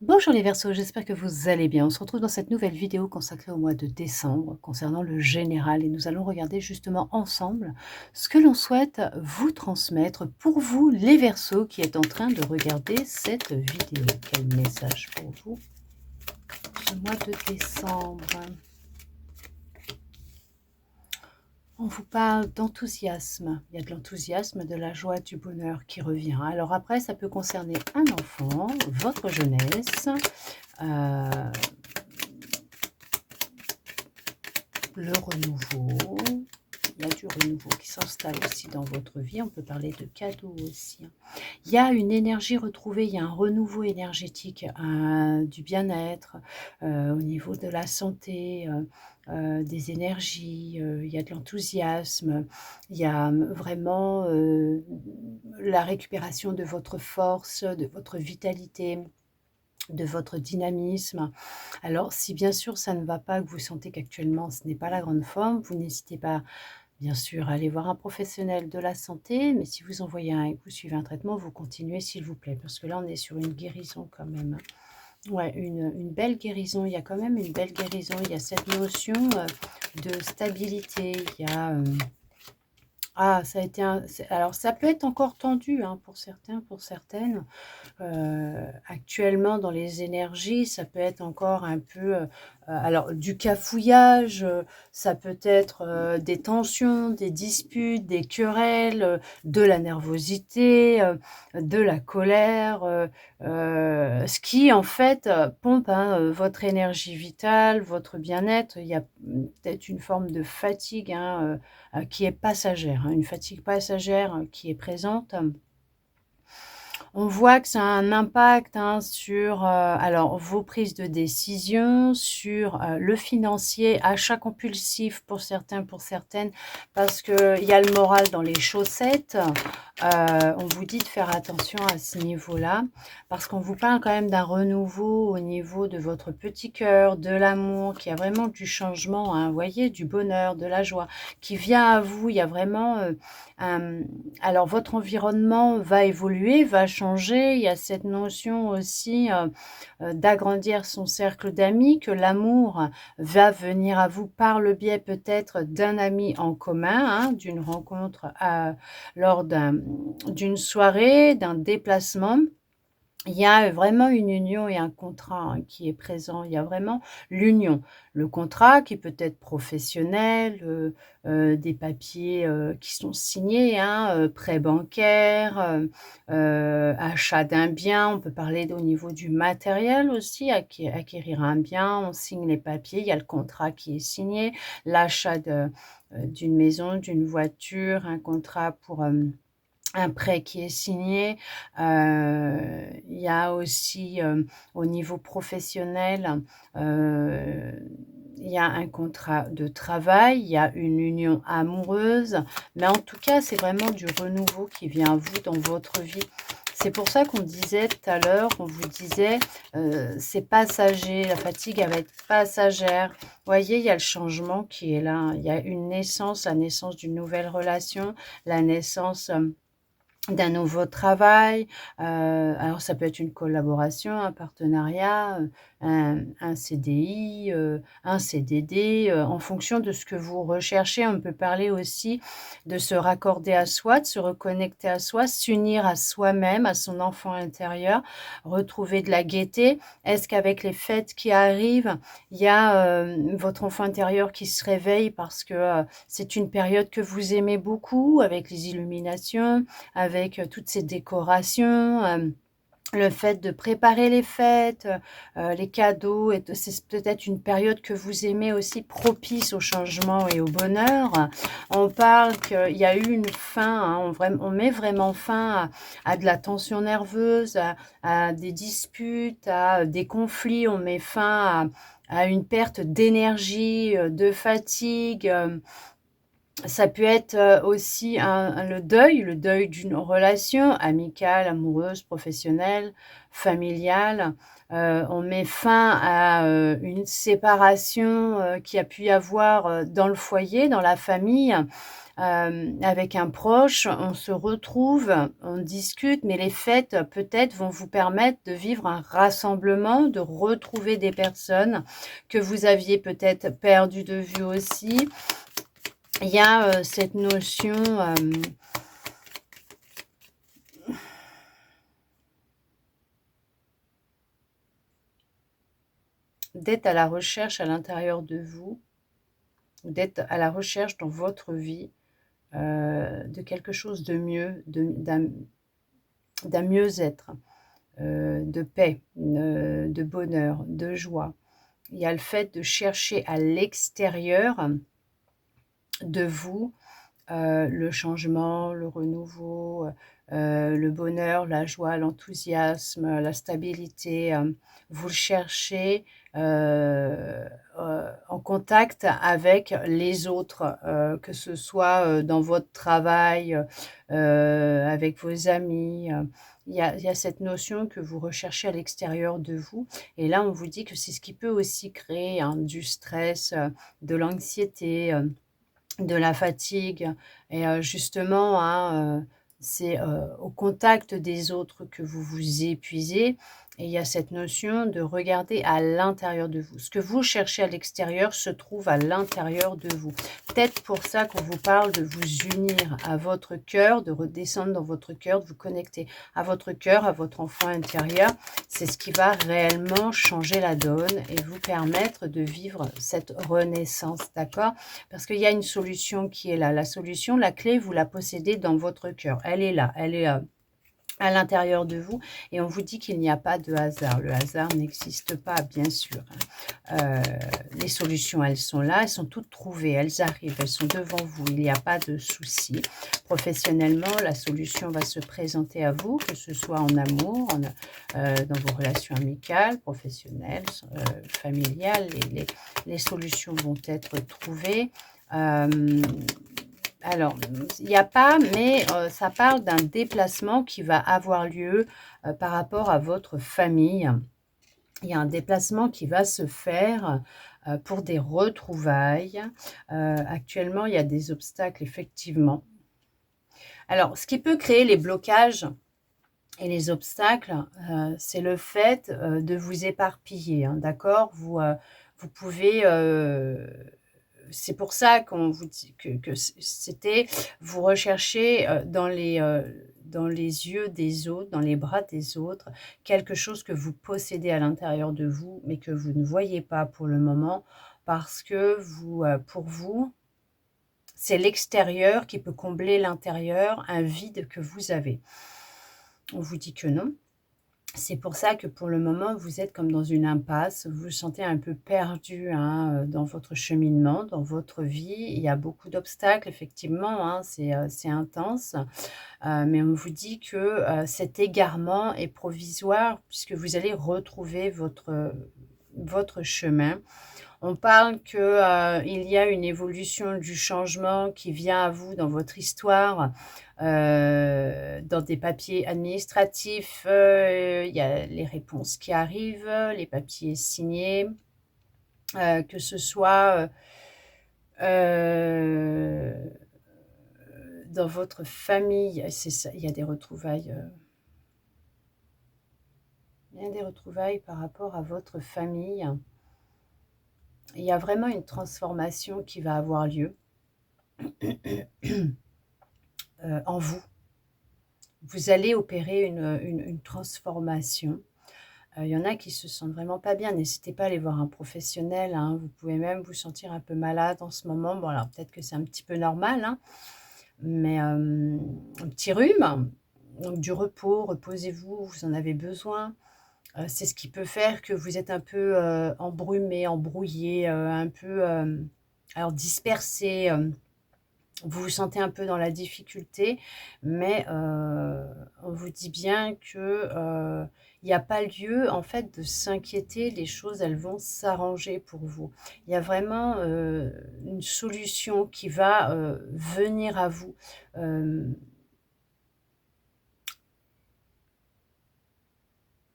Bonjour les Verseaux, j'espère que vous allez bien. On se retrouve dans cette nouvelle vidéo consacrée au mois de décembre concernant le général et nous allons regarder justement ensemble ce que l'on souhaite vous transmettre pour vous les Verseaux qui êtes en train de regarder cette vidéo. Quel message pour vous ce mois de décembre? On vous parle d'enthousiasme. Il y a de l'enthousiasme, de la joie, du bonheur qui revient. Alors après, ça peut concerner un enfant, votre jeunesse, euh, le renouveau. Il y a du renouveau qui s'installe aussi dans votre vie. On peut parler de cadeaux aussi. Il y a une énergie retrouvée, il y a un renouveau énergétique, du bien-être, au niveau de la santé, des énergies, il y a de l'enthousiasme, il y a vraiment la récupération de votre force, de votre vitalité, de votre dynamisme. Alors, si bien sûr ça ne va pas, que vous sentez qu'actuellement ce n'est pas la grande forme, vous n'hésitez pas, bien sûr, à aller voir un professionnel de la santé, mais si vous en voyez un et que vous suivez un traitement, vous continuez s'il vous plaît, parce que là on est sur une guérison quand même. Ouais, une belle guérison, il y a quand même une belle guérison, il y a cette notion de stabilité, il y a... ah, ça a été alors ça peut être encore tendu hein, pour certains, pour certaines. Actuellement dans les énergies, ça peut être encore un peu, alors du cafouillage, ça peut être, des tensions, des disputes, des querelles, de la nervosité, de la colère, ce qui en fait, pompe, hein, votre énergie vitale, votre bien-être. Il y a, peut-être une forme de fatigue, hein, qui est passagère, hein, une fatigue passagère, qui est présente. On voit que ça a un impact hein, sur alors vos prises de décision, sur le financier, achat compulsif pour certains, pour certaines, parce qu'il y a le moral dans les chaussettes. On vous dit de faire attention à ce niveau-là, parce qu'on vous parle quand même d'un renouveau au niveau de votre petit cœur, de l'amour, qui a vraiment du changement, hein, vous voyez, du bonheur, de la joie, qui vient à vous. Il y a vraiment... alors, votre environnement va évoluer, va changer. Il y a cette notion aussi d'agrandir son cercle d'amis, que l'amour va venir à vous par le biais peut-être d'un ami en commun, hein, d'une rencontre lors d'une soirée, d'un déplacement. Il y a vraiment une union et un contrat hein, qui est présent. Il y a vraiment l'union. Le contrat qui peut être professionnel, des papiers qui sont signés, hein, prêt bancaire, achat d'un bien. On peut parler au niveau du matériel aussi, acquérir un bien. On signe les papiers, il y a le contrat qui est signé, l'achat d'une maison, d'une voiture, un contrat pour... un prêt qui est signé. Il y a aussi au niveau professionnel, il y a un contrat de travail, il y a une union amoureuse, mais en tout cas, c'est vraiment du renouveau qui vient à vous dans votre vie. C'est pour ça qu'on disait tout à l'heure, on vous disait, c'est passager, la fatigue, elle va être passagère. Vous voyez, il y a le changement qui est là. Hein. Il y a une naissance, la naissance d'une nouvelle relation, la naissance d'un nouveau travail. Alors ça peut être une collaboration, un partenariat, un CDI, un CDD, en fonction de ce que vous recherchez. On peut parler aussi de se raccorder à soi, de se reconnecter à soi, s'unir à soi-même, à son enfant intérieur, retrouver de la gaieté. Est-ce qu'avec les fêtes qui arrivent, il y a votre enfant intérieur qui se réveille parce que c'est une période que vous aimez beaucoup, avec les illuminations, avec toutes ces décorations, le fait de préparer les fêtes, les cadeaux, et c'est peut-être une période que vous aimez aussi propice au changement et au bonheur. On parle qu'il y a eu une fin, hein, on met vraiment fin à de la tension nerveuse, à des disputes, à des conflits, on met fin à une perte d'énergie, de fatigue, Ça peut être aussi le deuil d'une relation amicale, amoureuse, professionnelle, familiale. On met fin à une séparation qui a pu y avoir dans le foyer, dans la famille, avec un proche. On se retrouve, on discute, mais les fêtes peut-être vont vous permettre de vivre un rassemblement, de retrouver des personnes que vous aviez peut-être perdues de vue aussi. Il y a cette notion d'être à la recherche à l'intérieur de vous, ou d'être à la recherche dans votre vie de quelque chose de mieux, d'un mieux-être, de paix, de bonheur, de joie. Il y a le fait de chercher à l'extérieur de vous le changement, le renouveau, le bonheur, la joie, l'enthousiasme, la stabilité. Vous le cherchez en contact avec les autres, que ce soit dans votre travail, avec vos amis. Il y a cette notion que vous recherchez à l'extérieur de vous. Et là, on vous dit que c'est ce qui peut aussi créer du stress, de l'anxiété, de la fatigue. Et justement, hein, c'est au contact des autres que vous vous épuisez. Et il y a cette notion de regarder à l'intérieur de vous. Ce que vous cherchez à l'extérieur se trouve à l'intérieur de vous. Peut-être pour ça qu'on vous parle de vous unir à votre cœur, de redescendre dans votre cœur, de vous connecter à votre cœur, à votre enfant intérieur. C'est ce qui va réellement changer la donne et vous permettre de vivre cette renaissance, d'accord? Parce qu'il y a une solution qui est là. La solution, la clé, vous la possédez dans votre cœur. Elle est là, elle est à l'intérieur de vous. Et on vous dit qu'il n'y a pas de hasard. Le hasard n'existe pas, bien sûr. Les solutions, elles sont là, elles sont toutes trouvées, elles arrivent, elles sont devant vous. Il n'y a pas de souci. Professionnellement, la solution va se présenter à vous, que ce soit en amour, dans vos relations amicales, professionnelles, familiales. Les solutions vont être trouvées. Alors, il n'y a pas, mais ça parle d'un déplacement qui va avoir lieu par rapport à votre famille. Il y a un déplacement qui va se faire pour des retrouvailles. Actuellement, il y a des obstacles, effectivement. Alors, ce qui peut créer les blocages et les obstacles, c'est le fait de vous éparpiller, hein, d'accord? Vous pouvez... c'est pour ça qu'on vous dit que c'était, vous recherchez dans les yeux des autres, dans les bras des autres, quelque chose que vous possédez à l'intérieur de vous, mais que vous ne voyez pas pour le moment, parce que pour vous, c'est l'extérieur qui peut combler l'intérieur, un vide que vous avez. On vous dit que non. C'est pour ça que pour le moment, vous êtes comme dans une impasse, vous vous sentez un peu perdu, hein, dans votre cheminement, dans votre vie. Il y a beaucoup d'obstacles, effectivement, hein, c'est intense, mais on vous dit que cet égarement est provisoire puisque vous allez retrouver votre chemin. On parle que il y a une évolution du changement qui vient à vous dans votre histoire, dans des papiers administratifs. Il y a les réponses qui arrivent, les papiers signés, que ce soit dans votre famille. C'est ça, il y a des retrouvailles. Il y a des retrouvailles par rapport à votre famille. Il y a vraiment une transformation qui va avoir lieu en vous. Vous allez opérer une transformation. Il y en a qui se sentent vraiment pas bien. N'hésitez pas à aller voir un professionnel, hein. Vous pouvez même vous sentir un peu malade en ce moment. Bon, alors peut-être que c'est un petit peu normal, hein, mais un petit rhume, donc du repos, reposez-vous, vous en avez besoin. C'est ce qui peut faire que vous êtes un peu embrumé, embrouillé, un peu alors dispersé. Vous vous sentez un peu dans la difficulté, mais on vous dit bien que, il n'y a pas lieu, en fait, de s'inquiéter. Les choses, elles vont s'arranger pour vous. Il y a vraiment, une solution qui va, venir à vous. Hem,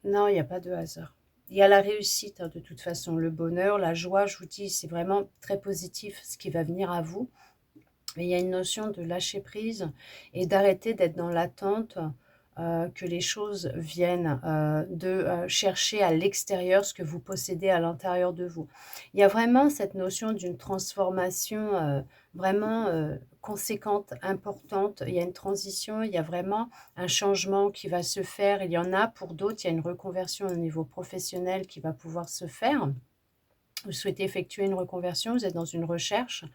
non, il n'y a pas de hasard. Il y a la réussite, hein, de toute façon, le bonheur, la joie, je vous dis, c'est vraiment très positif ce qui va venir à vous. Mais il y a une notion de lâcher prise et d'arrêter d'être dans l'attente, que les choses viennent, chercher à l'extérieur ce que vous possédez à l'intérieur de vous. Il y a vraiment cette notion d'une transformation, vraiment, conséquente, importante. Il y a une transition, il y a vraiment un changement qui va se faire. Il y en a pour d'autres, il y a une reconversion au niveau professionnel qui va pouvoir se faire. Vous souhaitez effectuer une reconversion, vous êtes dans une recherche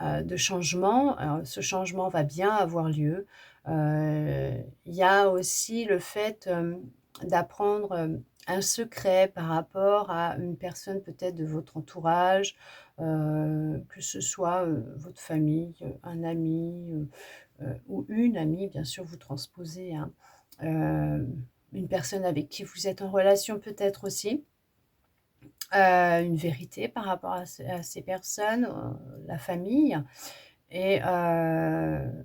de changement. Ce changement va bien avoir lieu. Il y a aussi le fait, d'apprendre, un secret par rapport à une personne peut-être de votre entourage, que ce soit, votre famille, un ami, ou une amie, bien sûr, vous transposez, hein. Une personne avec qui vous êtes en relation peut-être aussi. Une vérité par rapport à ces personnes, la famille et heu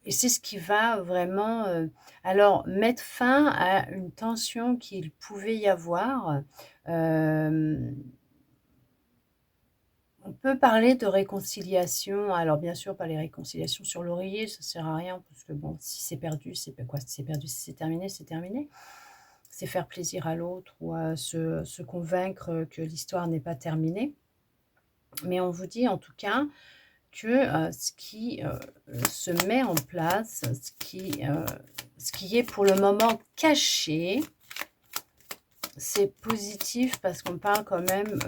et c'est ce qui va vraiment, alors mettre fin à une tension qu'il pouvait y avoir. Hem, on peut parler de réconciliation, alors bien sûr pas les réconciliations sur l'oreiller, ça sert à rien parce que bon, si c'est perdu, c'est quoi? Si c'est perdu, si c'est terminé, c'est terminé. C'est faire plaisir à l'autre ou à se convaincre que l'histoire n'est pas terminée. Mais on vous dit en tout cas que, ce qui, se met en place, ce qui est pour le moment caché, c'est positif parce qu'on parle quand même,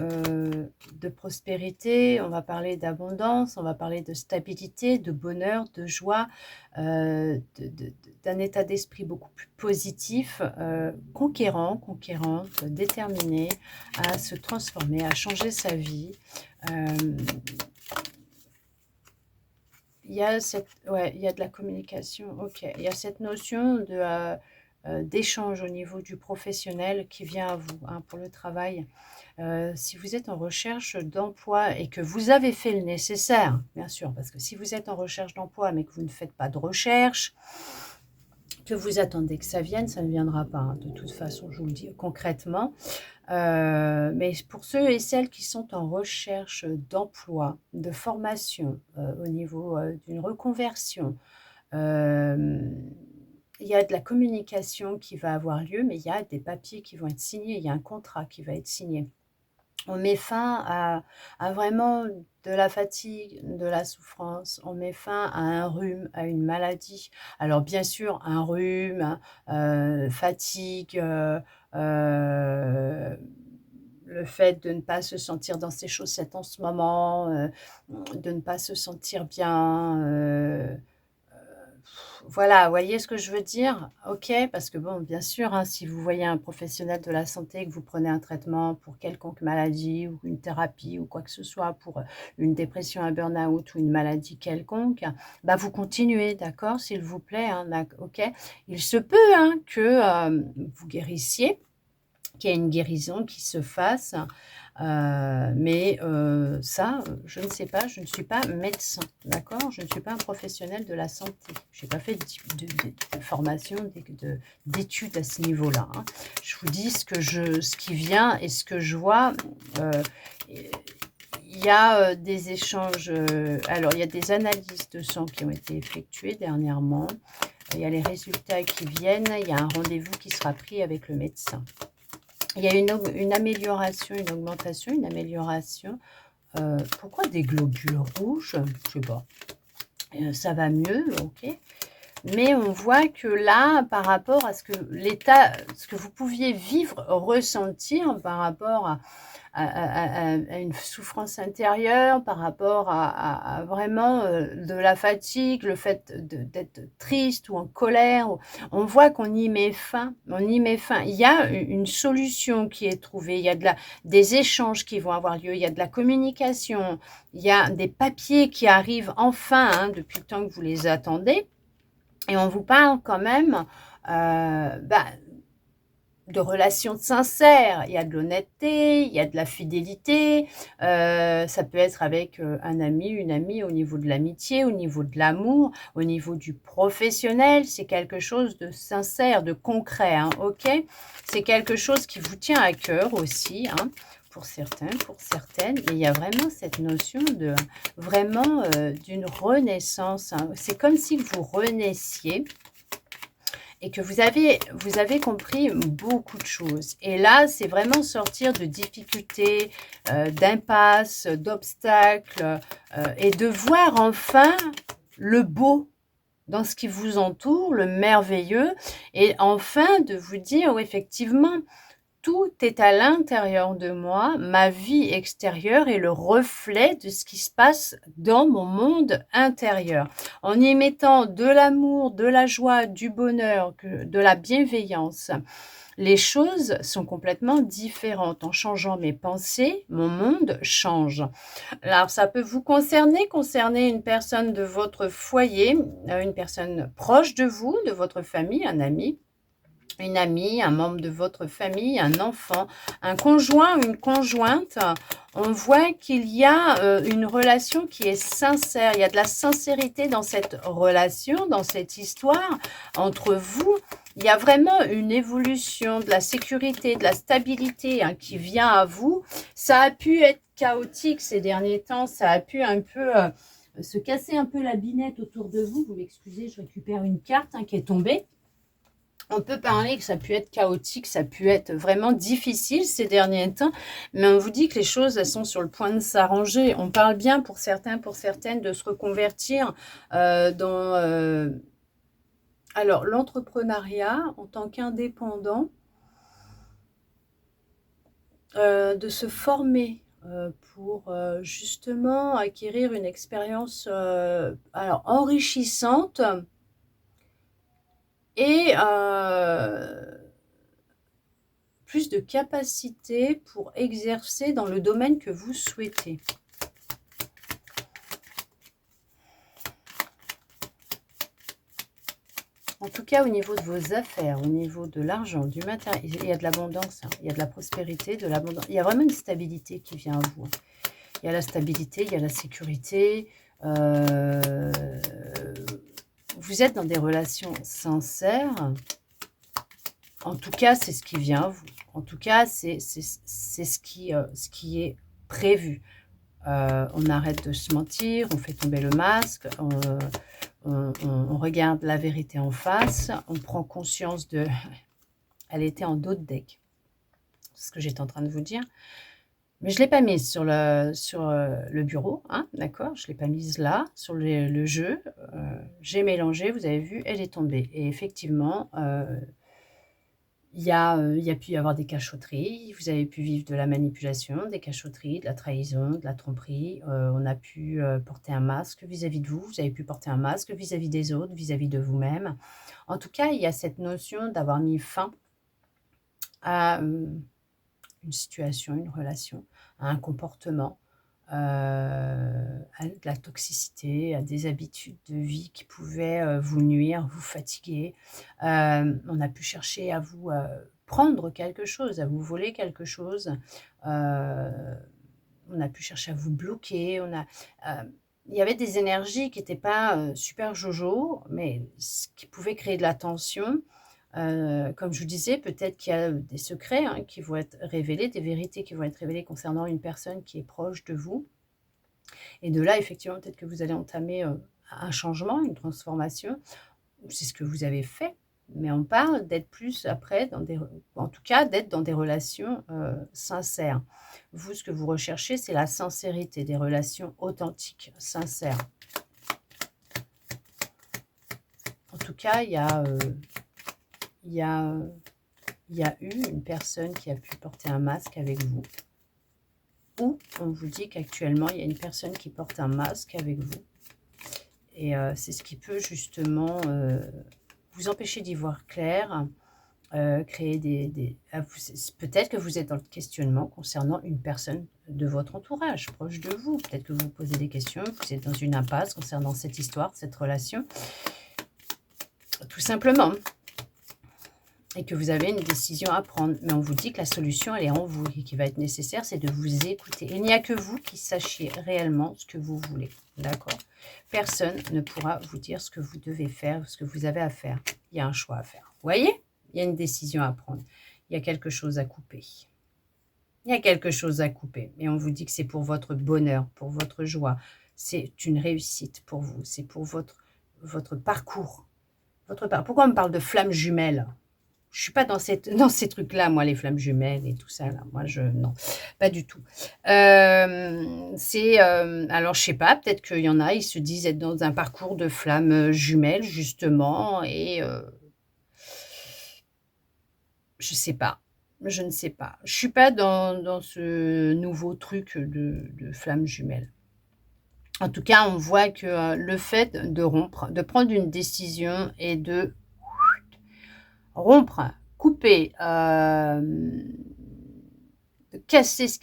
de prospérité, on va parler d'abondance, on va parler de stabilité, de bonheur, de joie, d'un état d'esprit beaucoup plus positif, conquérant, conquérante, déterminé à se transformer, à changer sa vie. Hem, il y a cette ouais, il y a de la communication, OK. Il y a cette notion de, d'échange au niveau du professionnel qui vient à vous, hein, pour le travail. Si vous êtes en recherche d'emploi et que vous avez fait le nécessaire, bien sûr, parce que si vous êtes en recherche d'emploi, mais que vous ne faites pas de recherche, que vous attendez que ça vienne, ça ne viendra pas, hein, de toute façon, je vous le dis concrètement. Mais pour ceux et celles qui sont en recherche d'emploi, de formation, au niveau, d'une reconversion, hem, il y a de la communication qui va avoir lieu, mais il y a des papiers qui vont être signés, il y a un contrat qui va être signé. On met fin à vraiment de la fatigue, de la souffrance, on met fin à un rhume, à une maladie. Alors bien sûr, un rhume, fatigue, heu, le fait de ne pas se sentir dans ses chaussettes en ce moment, de ne pas se sentir bien, voilà, vous voyez ce que je veux dire? OK, parce que bon, bien sûr, hein, si vous voyez un professionnel de la santé, que vous prenez un traitement pour quelconque maladie ou une thérapie ou quoi que ce soit pour, une dépression, un burn-out ou une maladie quelconque, bah, vous continuez, d'accord? S'il vous plaît, hein, OK? Il se peut, hein, que, vous guérissiez, qu'il y ait une guérison qui se fasse, mais ça, je ne sais pas, je ne suis pas médecin, d'accord? Je ne suis pas un professionnel de la santé. Je n'ai pas fait de formation, d'études à ce niveau-là, hein. Je vous dis ce qui vient et ce que je vois, et il y a, des échanges, alors il y a des analyses de sang qui ont été effectuées dernièrement. Il y a les résultats qui viennent, il y a un rendez-vous qui sera pris avec le médecin. Il y a une amélioration, une augmentation, une amélioration. Pourquoi des globules rouges? Je sais pas. Ça va mieux, OK. mais on voit que là, par rapport à ce que l'état, ce que vous pouviez vivre, ressentir par rapport à une souffrance intérieure, par rapport à vraiment de la fatigue, le fait d'être triste ou en colère, on voit qu'on y met fin, on y met fin. Il y a une solution qui est trouvée, il y a des échanges qui vont avoir lieu, il y a de la communication, il y a des papiers qui arrivent enfin, hein, depuis le temps que vous les attendez, et on vous parle quand même de relations sincères. Il y a de l'honnêteté, il y a de la fidélité, ça peut être avec un ami, une amie, au niveau de l'amitié, au niveau de l'amour, au niveau du professionnel, c'est quelque chose de sincère, de concret, hein, ok? C'est quelque chose qui vous tient à cœur aussi, hein, pour certains, pour certaines, et il y a vraiment cette notion de vraiment d'une renaissance, hein. C'est comme si vous renaissiez, et que vous avez compris beaucoup de choses. Et là, c'est vraiment sortir de difficultés, d'impasses, d'obstacles, et de voir enfin le beau dans ce qui vous entoure, le merveilleux, et enfin de vous dire, oui, effectivement, tout est à l'intérieur de moi, ma vie extérieure est le reflet de ce qui se passe dans mon monde intérieur. En y mettant de l'amour, de la joie, du bonheur, de la bienveillance, les choses sont complètement différentes. En changeant mes pensées, mon monde change. Alors, ça peut vous concerner une personne de votre foyer, une personne proche de vous, de votre famille, un ami, une amie, un membre de votre famille, un enfant, un conjoint, une conjointe. On voit qu'il y a une relation qui est sincère. Il y a de la sincérité dans cette relation, dans cette histoire entre vous. Il y a vraiment une évolution de la sécurité, de la stabilité, hein, qui vient à vous. Ça a pu être chaotique ces derniers temps. Ça a pu un peu se casser un peu la binette autour de vous. Vous m'excusez, je récupère une carte, hein, qui est tombée. On peut parler que ça a pu être chaotique, ça a pu être vraiment difficile ces derniers temps, mais on vous dit que les choses, elles sont sur le point de s'arranger. On parle bien pour certains, pour certaines, de se reconvertir dans alors l'entrepreneuriat en tant qu'indépendant, de se former pour justement acquérir une expérience alors enrichissante et plus de capacité pour exercer dans le domaine que vous souhaitez. En tout cas, au niveau de vos affaires, au niveau de l'argent, du matériel, il y a de l'abondance, hein, il y a de la prospérité, de l'abondance. Il y a vraiment une stabilité qui vient à vous. Il y a la stabilité, il y a la sécurité. Vous êtes dans des relations sincères. En tout cas, c'est ce qui vient à vous. En tout cas, c'est ce qui est prévu. On arrête de se mentir, on fait tomber le masque, on regarde la vérité en face, on prend conscience de... Elle était en dos de deck, c'est ce que j'étais en train de vous dire. Mais je ne l'ai pas mise sur le bureau, hein, d'accord? Je ne l'ai pas mise là, sur le jeu. J'ai mélangé, vous avez vu, elle est tombée. Et effectivement... il y a pu y avoir des cachotteries, vous avez pu vivre de la manipulation, des cachotteries, de la trahison, de la tromperie. On a pu porter un masque vis-à-vis de vous, vous avez pu porter un masque vis-à-vis des autres, vis-à-vis de vous-même. En tout cas, il y a cette notion d'avoir mis fin à une situation, une relation, à un comportement, à de la toxicité, à des habitudes de vie qui pouvaient vous nuire, vous fatiguer. On a pu chercher à vous prendre quelque chose, à vous voler quelque chose. On a pu chercher à vous bloquer. Il y avait des énergies qui n'étaient pas super jojo, mais qui pouvaient créer de la tension. Comme je vous disais, peut-être qu'il y a des secrets, hein, qui vont être révélés, des vérités qui vont être révélées concernant une personne qui est proche de vous. Et de là, effectivement, peut-être que vous allez entamer un changement, une transformation. C'est ce que vous avez fait. Mais on parle d'être plus après, en tout cas, d'être dans des relations sincères. Vous, ce que vous recherchez, c'est la sincérité, des relations authentiques, sincères. En tout cas, il y a, il y a eu une personne qui a pu porter un masque avec vous. Ou on vous dit qu'actuellement, il y a une personne qui porte un masque avec vous. Et c'est ce qui peut justement vous empêcher d'y voir clair, créer peut-être que vous êtes dans le questionnement concernant une personne de votre entourage, proche de vous. Peut-être que vous vous posez des questions, vous êtes dans une impasse concernant cette histoire, cette relation. Tout simplement. Et que vous avez une décision à prendre. Mais on vous dit que la solution, elle est en vous. Et qu'il va être nécessaire, c'est de vous écouter. Il n'y a que vous qui sachiez réellement ce que vous voulez. D'accord? Personne ne pourra vous dire ce que vous devez faire, ce que vous avez à faire. Il y a un choix à faire. Vous voyez? Il y a une décision à prendre. Il y a quelque chose à couper. Il y a quelque chose à couper. Et on vous dit que c'est pour votre bonheur, pour votre joie. C'est une réussite pour vous. C'est pour votre parcours. Pourquoi on me parle de flammes jumelles? Je ne suis pas dans ces trucs-là, moi, les flammes jumelles et tout ça. Là. Moi, non, pas du tout. Alors, je ne sais pas, peut-être qu'il y en a, ils se disent être dans un parcours de flammes jumelles, justement, et je ne sais pas. Je ne sais pas. Je ne suis pas dans ce nouveau truc de flammes jumelles. En tout cas, on voit que le fait de rompre, de prendre une décision et de rompre, couper, de casser ce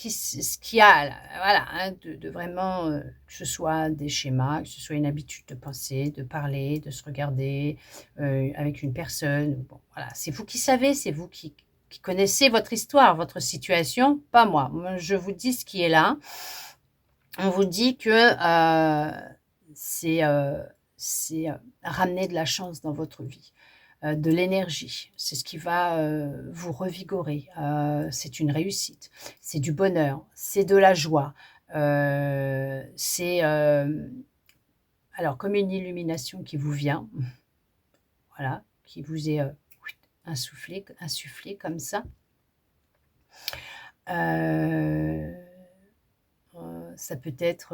qu'il y a, là, voilà, hein, de vraiment, que ce soit des schémas, que ce soit une habitude de penser, de parler, de se regarder avec une personne. Bon, voilà, c'est vous qui savez, c'est vous qui connaissez votre histoire, votre situation, pas moi. Moi, je vous dis ce qui est là. On vous dit que c'est ramener de la chance dans votre vie. De l'énergie, c'est ce qui va vous revigorer, c'est une réussite, c'est du bonheur, c'est de la joie, c'est alors comme une illumination qui vous vient, voilà, qui vous est insufflée comme ça. Ça peut être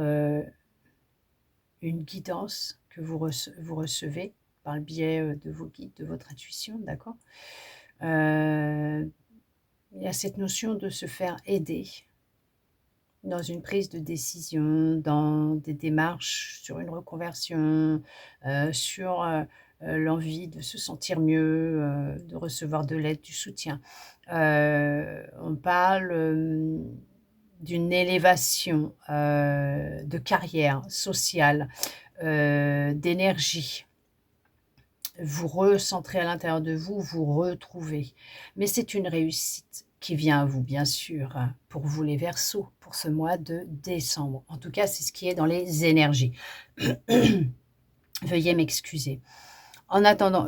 une guidance que vous recevez par le biais de vos guides, de votre intuition, d'accord? Il y a cette notion de se faire aider dans une prise de décision, dans des démarches sur une reconversion, sur l'envie de se sentir mieux, de recevoir de l'aide, du soutien. On parle d'une élévation de carrière sociale, d'énergie. Vous recentrez à l'intérieur de vous, vous retrouvez. Mais c'est une réussite qui vient à vous, bien sûr, hein, pour vous les Verseaux, pour ce mois de décembre. En tout cas, c'est ce qui est dans les énergies. Veuillez m'excuser. En attendant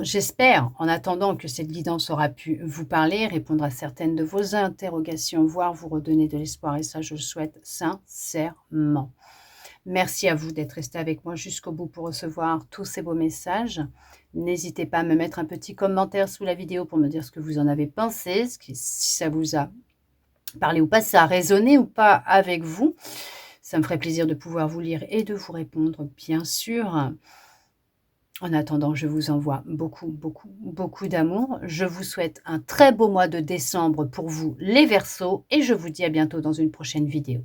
que cette guidance aura pu vous parler, répondre à certaines de vos interrogations, voire vous redonner de l'espoir, et ça, je le souhaite sincèrement. Merci à vous d'être resté avec moi jusqu'au bout pour recevoir tous ces beaux messages. N'hésitez pas à me mettre un petit commentaire sous la vidéo pour me dire ce que vous en avez pensé, si ça vous a parlé ou pas, si ça a résonné ou pas avec vous. Ça me ferait plaisir de pouvoir vous lire et de vous répondre, bien sûr. En attendant, je vous envoie beaucoup, beaucoup, beaucoup d'amour. Je vous souhaite un très beau mois de décembre pour vous, les Verseaux, et je vous dis à bientôt dans une prochaine vidéo.